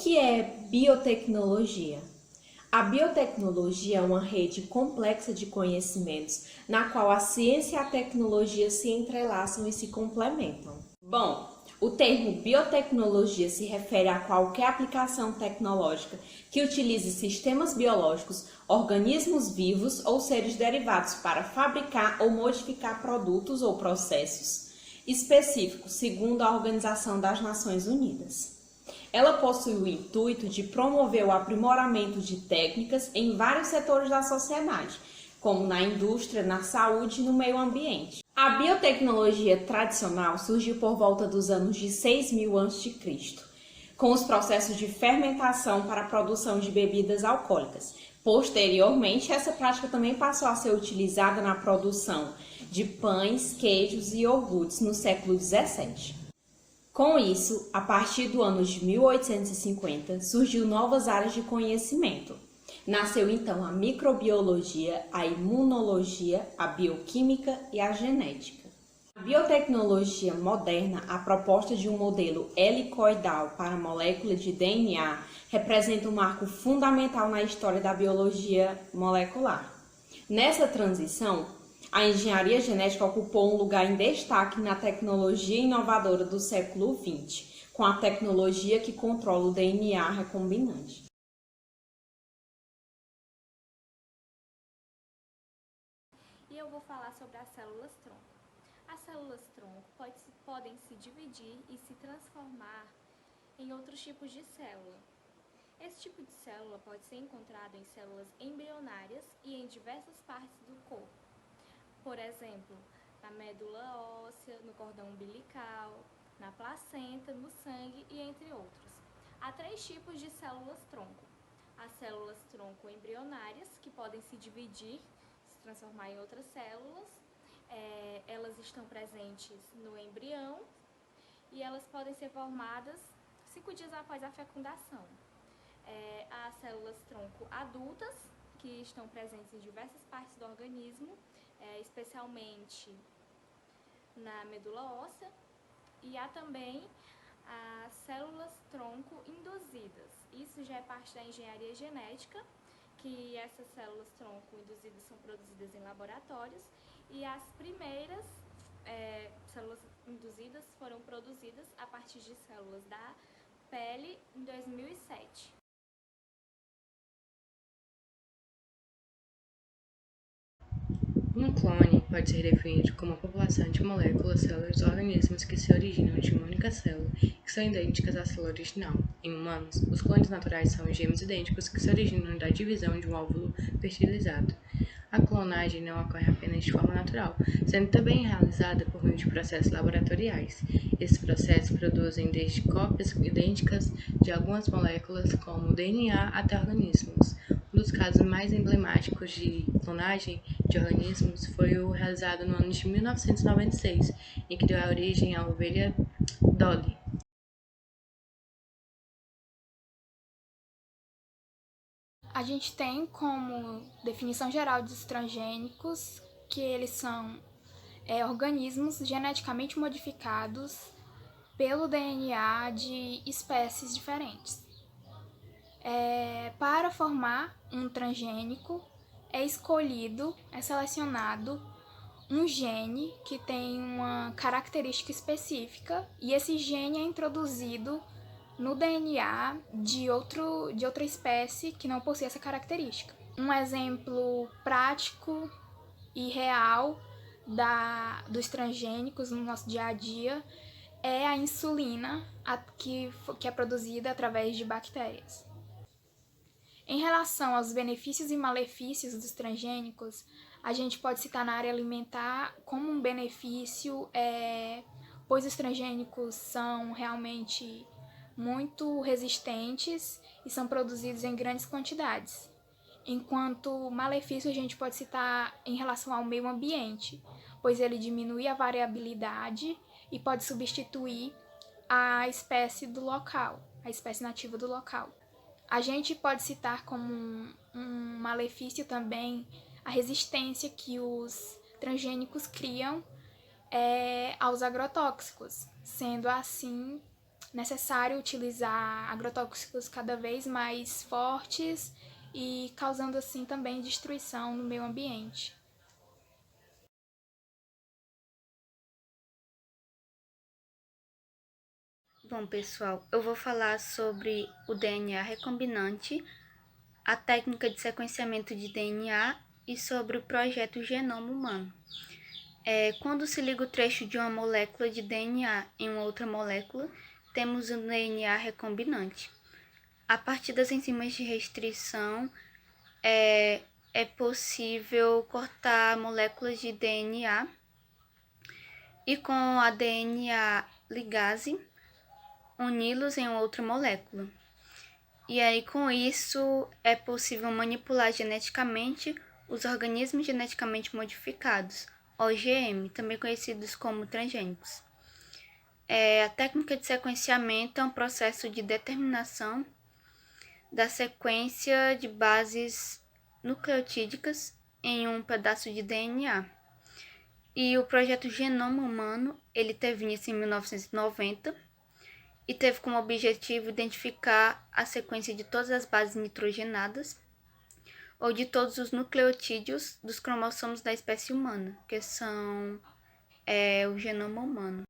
que é biotecnologia? A biotecnologia é uma rede complexa de conhecimentos na qual a ciência e a tecnologia se entrelaçam e se complementam. Bom, o termo biotecnologia se refere a qualquer aplicação tecnológica que utilize sistemas biológicos, organismos vivos ou seres derivados para fabricar ou modificar produtos ou processos específicos, segundo a Organização das Nações Unidas. Ela possui o intuito de promover o aprimoramento de técnicas em vários setores da sociedade, como na indústria, na saúde e no meio ambiente. A biotecnologia tradicional surgiu por volta dos anos de 6.000 a.C., com os processos de fermentação para a produção de bebidas alcoólicas. Posteriormente, essa prática também passou a ser utilizada na produção de pães, queijos e iogurtes no século XVII. Com isso, a partir do ano de 1850, surgiu novas áreas de conhecimento. Nasceu então a microbiologia, a imunologia, a bioquímica e a genética. A biotecnologia moderna, a proposta de um modelo helicoidal para a molécula de DNA, representa um marco fundamental na história da biologia molecular. Nessa transição, a engenharia genética ocupou um lugar em destaque na tecnologia inovadora do século XX, com a tecnologia que controla o DNA recombinante. E eu vou falar sobre as células-tronco. As células-tronco podem se dividir e se transformar em outros tipos de célula. Esse tipo de célula pode ser encontrado em células embrionárias e em diversas partes do corpo. Por exemplo, na medula óssea, no cordão umbilical, na placenta, no sangue e entre outros. Há 3 tipos de células-tronco. As células-tronco embrionárias, que podem se dividir, se transformar em outras células. Elas estão presentes no embrião e elas podem ser formadas 5 dias após a fecundação. As células-tronco adultas, que estão presentes em diversas partes do organismo, especialmente na medula óssea, e há também as células-tronco induzidas. Isso já é parte da engenharia genética, que essas células-tronco induzidas são produzidas em laboratórios, e as primeiras células induzidas foram produzidas a partir de células da pele em 2007. Um clone pode ser definido como uma população de moléculas, células ou organismos que se originam de uma única célula e que são idênticas à célula original. Em humanos, os clones naturais são gêmeos idênticos que se originam da divisão de um óvulo fertilizado. A clonagem não ocorre apenas de forma natural, sendo também realizada por meio de processos laboratoriais. Esses processos produzem desde cópias idênticas de algumas moléculas, como o DNA, até organismos. Um dos casos mais emblemáticos de clonagem de organismos foi o realizado no ano de 1996, em que deu origem à ovelha Dolly. A gente tem como definição geral dos transgênicos que eles são organismos geneticamente modificados pelo DNA de espécies diferentes. Para formar um transgênico, é selecionado um gene que tem uma característica específica e esse gene é introduzido no DNA de outra espécie que não possui essa característica. Um exemplo prático e real dos transgênicos no nosso dia a dia é a insulina, que é produzida através de bactérias. Em relação aos benefícios e malefícios dos transgênicos, a gente pode citar na área alimentar como um benefício, pois os transgênicos são realmente muito resistentes e são produzidos em grandes quantidades. Enquanto malefício a gente pode citar em relação ao meio ambiente, pois ele diminui a variabilidade e pode substituir a espécie do local, a espécie nativa do local. A gente pode citar como um malefício também a resistência que os transgênicos criam aos agrotóxicos. Sendo assim, necessário utilizar agrotóxicos cada vez mais fortes e causando assim também destruição no meio ambiente. Bom, pessoal, eu vou falar sobre o DNA recombinante, a técnica de sequenciamento de DNA e sobre o projeto Genoma Humano. Quando se liga o trecho de uma molécula de DNA em uma outra molécula, temos o DNA recombinante. A partir das enzimas de restrição, é possível cortar moléculas de DNA e com a DNA ligase, uni-los em outra molécula. E aí, com isso, é possível manipular geneticamente os organismos geneticamente modificados, OGM, também conhecidos como transgênicos. A técnica de sequenciamento é um processo de determinação da sequência de bases nucleotídicas em um pedaço de DNA. E o projeto Genoma Humano, ele teve início em 1990 e teve como objetivo identificar a sequência de todas as bases nitrogenadas ou de todos os nucleotídeos dos cromossomos da espécie humana, que são o genoma humano.